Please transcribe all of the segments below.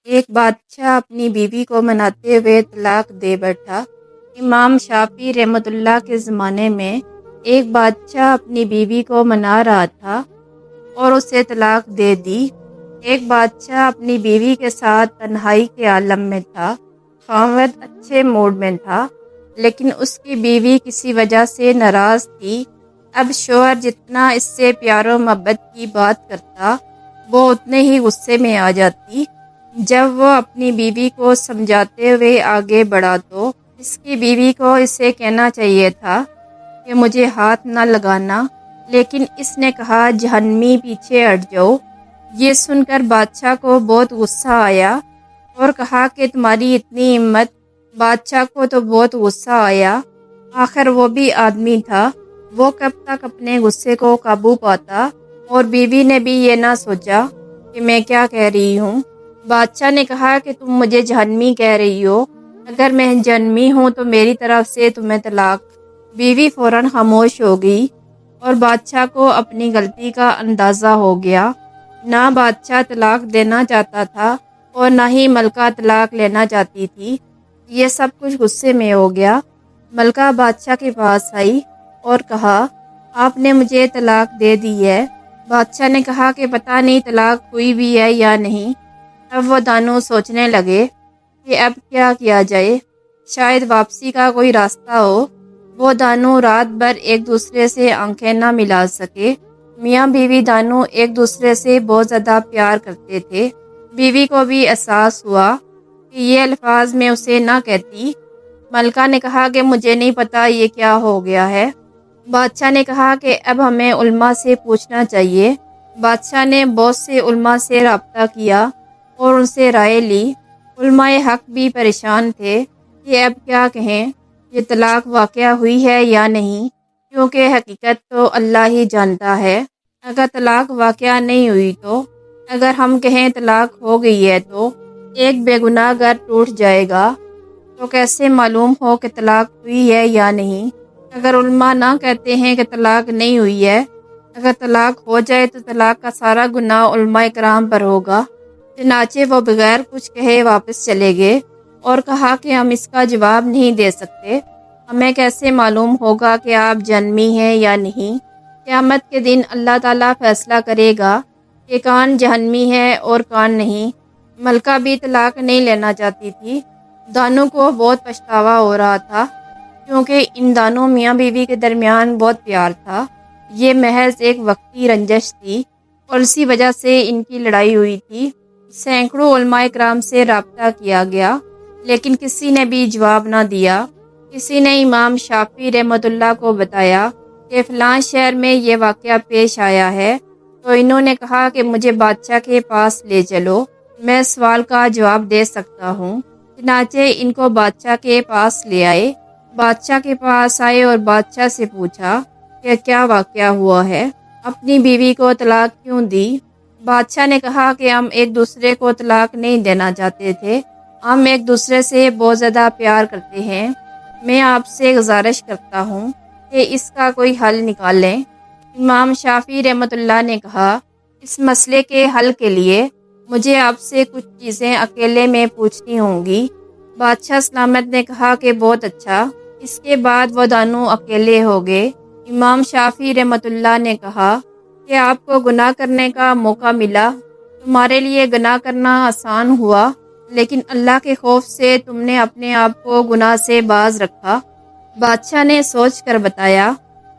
ایک بادشاہ اپنی بیوی کو مناتے ہوئے طلاق دے بیٹھا۔ امام شافعی رحمۃ اللہ کے زمانے میں ایک بادشاہ اپنی بیوی کو منا رہا تھا اور اسے طلاق دے دی۔ ایک بادشاہ اپنی بیوی کے ساتھ تنہائی کے عالم میں تھا۔ خاوند اچھے موڈ میں تھا، لیکن اس کی بیوی کسی وجہ سے ناراض تھی۔ اب شوہر جتنا اس سے پیار و محبت کی بات کرتا، وہ اتنے ہی غصے میں آ جاتی۔ جب وہ اپنی بیوی کو سمجھاتے ہوئے آگے بڑھا تو اس کی بیوی کو اسے کہنا چاہیے تھا کہ مجھے ہاتھ نہ لگانا، لیکن اس نے کہا جہنمی پیچھے ہٹ جاؤ۔ یہ سن کر بادشاہ کو بہت غصہ آیا اور کہا کہ تمہاری اتنی ہمت۔ بادشاہ کو تو بہت غصہ آیا، آخر وہ بھی آدمی تھا، وہ کب تک اپنے غصے کو قابو پاتا، اور بیوی نے بھی یہ نہ سوچا کہ میں کیا کہہ رہی ہوں۔ بادشاہ نے کہا کہ تم مجھے جہنمی کہہ رہی ہو، اگر میں جہنمی ہوں تو میری طرف سے تمہیں طلاق۔ بیوی فوراً خاموش ہو گئی اور بادشاہ کو اپنی غلطی کا اندازہ ہو گیا۔ نہ بادشاہ طلاق دینا چاہتا تھا اور نہ ہی ملکہ طلاق لینا چاہتی تھی۔ یہ سب کچھ غصے میں ہو گیا۔ ملکہ بادشاہ کے پاس آئی اور کہا آپ نے مجھے طلاق دے دی ہے۔ بادشاہ نے کہا کہ پتہ نہیں طلاق ہوئی بھی ہے یا نہیں۔ اب وہ دونوں سوچنے لگے کہ اب کیا کیا جائے، شاید واپسی کا کوئی راستہ ہو۔ وہ دونوں رات بھر ایک دوسرے سے آنکھیں نہ ملا سکے۔ میاں بیوی دونوں ایک دوسرے سے بہت زیادہ پیار کرتے تھے۔ بیوی کو بھی احساس ہوا کہ یہ الفاظ میں اسے نہ کہتی۔ ملکہ نے کہا کہ مجھے نہیں پتا یہ کیا ہو گیا ہے۔ بادشاہ نے کہا کہ اب ہمیں علماء سے پوچھنا چاہیے۔ بادشاہ نے بہت سے علماء سے رابطہ کیا اور ان سے رائے لی۔ علماء حق بھی پریشان تھے کہ اب کیا کہیں، یہ طلاق واقعہ ہوئی ہے یا نہیں، کیونکہ حقیقت تو اللہ ہی جانتا ہے۔ اگر طلاق واقعہ نہیں ہوئی تو، اگر ہم کہیں طلاق ہو گئی ہے تو ایک بے گناہ گھر ٹوٹ جائے گا، تو کیسے معلوم ہو کہ طلاق ہوئی ہے یا نہیں؟ اگر علماء نہ کہتے ہیں کہ طلاق نہیں ہوئی ہے، اگر طلاق ہو جائے تو طلاق کا سارا گناہ علماء کرام پر ہوگا۔ چنانچہ وہ بغیر کچھ کہے واپس چلے گئے اور کہا کہ ہم اس کا جواب نہیں دے سکتے، ہمیں کیسے معلوم ہوگا کہ آپ جہنمی ہیں یا نہیں؟ قیامت کے دن اللہ تعالیٰ فیصلہ کرے گا کہ کون جہنمی ہے اور کون نہیں۔ ملکہ بھی طلاق نہیں لینا چاہتی تھی۔ دونوں کو بہت پچھتاوا ہو رہا تھا، کیونکہ ان دونوں میاں بیوی کے درمیان بہت پیار تھا۔ یہ محض ایک وقتی رنجش تھی اور اسی وجہ سے ان کی لڑائی ہوئی تھی۔ سینکڑوں علماء کرام سے رابطہ کیا گیا، لیکن کسی نے بھی جواب نہ دیا۔ کسی نے امام شافعی رحمۃ اللہ کو بتایا کہ فلاں شہر میں یہ واقعہ پیش آیا ہے، تو انہوں نے کہا کہ مجھے بادشاہ کے پاس لے چلو، میں سوال کا جواب دے سکتا ہوں۔ چنانچہ ان کو بادشاہ کے پاس لے آئے۔ بادشاہ کے پاس آئے اور بادشاہ سے پوچھا کہ کیا واقعہ ہوا ہے، اپنی بیوی کو طلاق کیوں دی؟ بادشاہ نے کہا کہ ہم ایک دوسرے کو طلاق نہیں دینا چاہتے تھے، ہم ایک دوسرے سے بہت زیادہ پیار کرتے ہیں۔ میں آپ سے گزارش کرتا ہوں کہ اس کا کوئی حل نکالیں۔ امام شافعی رحمۃ اللہ نے کہا اس مسئلے کے حل کے لیے مجھے آپ سے کچھ چیزیں اکیلے میں پوچھنی ہوں گی۔ بادشاہ سلامت نے کہا کہ بہت اچھا۔ اس کے بعد وہ دونوں اکیلے ہو گئے۔ امام شافعی رحمۃ اللہ نے کہا کہ آپ کو گناہ کرنے کا موقع ملا، تمہارے لیے گناہ کرنا آسان ہوا، لیکن اللہ کے خوف سے تم نے اپنے آپ کو گناہ سے باز رکھا۔ بادشاہ نے سوچ کر بتایا۔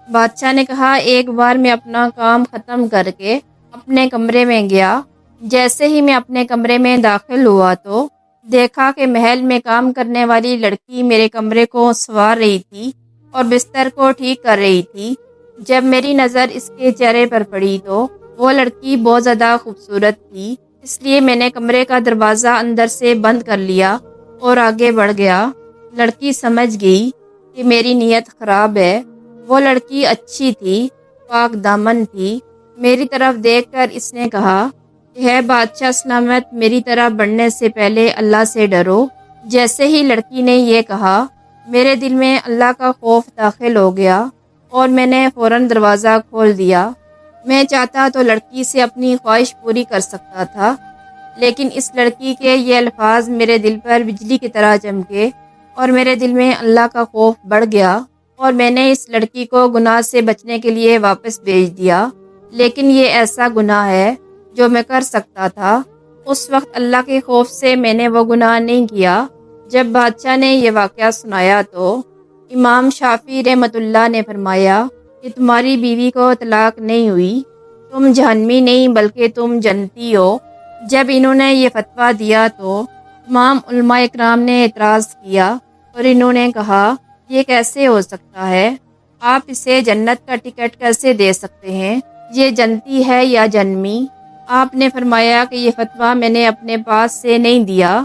بادشاہ نے کہا ایک بار میں اپنا کام ختم کر کے اپنے کمرے میں گیا۔ جیسے ہی میں اپنے کمرے میں داخل ہوا تو دیکھا کہ محل میں کام کرنے والی لڑکی میرے کمرے کو سنوار رہی تھی اور بستر کو ٹھیک کر رہی تھی۔ جب میری نظر اس کے چہرے پر پڑی تو وہ لڑکی بہت زیادہ خوبصورت تھی، اس لیے میں نے کمرے کا دروازہ اندر سے بند کر لیا اور آگے بڑھ گیا۔ لڑکی سمجھ گئی کہ میری نیت خراب ہے۔ وہ لڑکی اچھی تھی، پاک دامن تھی۔ میری طرف دیکھ کر اس نے کہا کہ ہے بادشاہ سلامت، میری طرف بڑھنے سے پہلے اللہ سے ڈرو۔ جیسے ہی لڑکی نے یہ کہا، میرے دل میں اللہ کا خوف داخل ہو گیا اور میں نے فوراً دروازہ کھول دیا۔ میں چاہتا تو لڑکی سے اپنی خواہش پوری کر سکتا تھا، لیکن اس لڑکی کے یہ الفاظ میرے دل پر بجلی کی طرح چمکے اور میرے دل میں اللہ کا خوف بڑھ گیا اور میں نے اس لڑکی کو گناہ سے بچنے کے لیے واپس بھیج دیا۔ لیکن یہ ایسا گناہ ہے جو میں کر سکتا تھا۔ اس وقت اللہ کے خوف سے میں نے وہ گناہ نہیں کیا۔ جب بادشاہ نے یہ واقعہ سنایا تو امام شافعی رحمۃ اللہ نے فرمایا کہ تمہاری بیوی کو طلاق نہیں ہوئی، تم جہنمی نہیں بلکہ تم جنتی ہو۔ جب انہوں نے یہ فتویٰ دیا تو تمام علماء اکرام نے اعتراض کیا اور انہوں نے کہا یہ کیسے ہو سکتا ہے؟ آپ اسے جنت کا ٹکٹ کیسے دے سکتے ہیں؟ یہ جنتی ہے یا جنمی؟ آپ نے فرمایا کہ یہ فتویٰ میں نے اپنے پاس سے نہیں دیا۔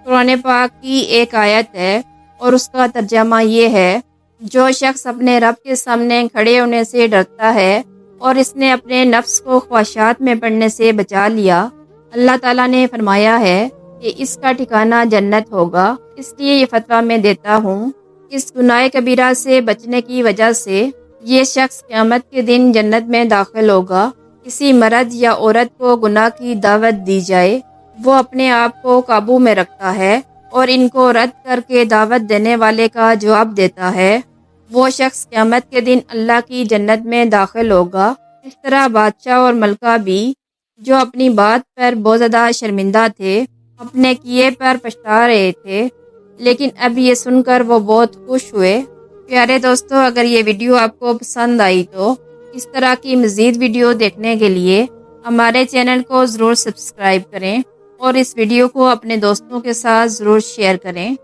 قرآن پاک کی ایک آیت ہے اور اس کا ترجمہ یہ ہے، جو شخص اپنے رب کے سامنے کھڑے ہونے سے ڈرتا ہے اور اس نے اپنے نفس کو خواہشات میں پڑنے سے بچا لیا، اللہ تعالیٰ نے فرمایا ہے کہ اس کا ٹھکانہ جنت ہوگا۔ اس لیے یہ فتویٰ میں دیتا ہوں، اس گناہ کبیرہ سے بچنے کی وجہ سے یہ شخص قیامت کے دن جنت میں داخل ہوگا۔ کسی مرد یا عورت کو گناہ کی دعوت دی جائے، وہ اپنے آپ کو قابو میں رکھتا ہے اور ان کو رد کر کے دعوت دینے والے کا جواب دیتا ہے، وہ شخص قیامت کے دن اللہ کی جنت میں داخل ہوگا۔ اس طرح بادشاہ اور ملکہ بھی جو اپنی بات پر بہت زیادہ شرمندہ تھے، اپنے کیے پر پچھتا رہے تھے، لیکن اب یہ سن کر وہ بہت خوش ہوئے۔ پیارے دوستو، اگر یہ ویڈیو آپ کو پسند آئی تو اس طرح کی مزید ویڈیو دیکھنے کے لیے ہمارے چینل کو ضرور سبسکرائب کریں اور اس ویڈیو کو اپنے دوستوں کے ساتھ ضرور شیئر کریں۔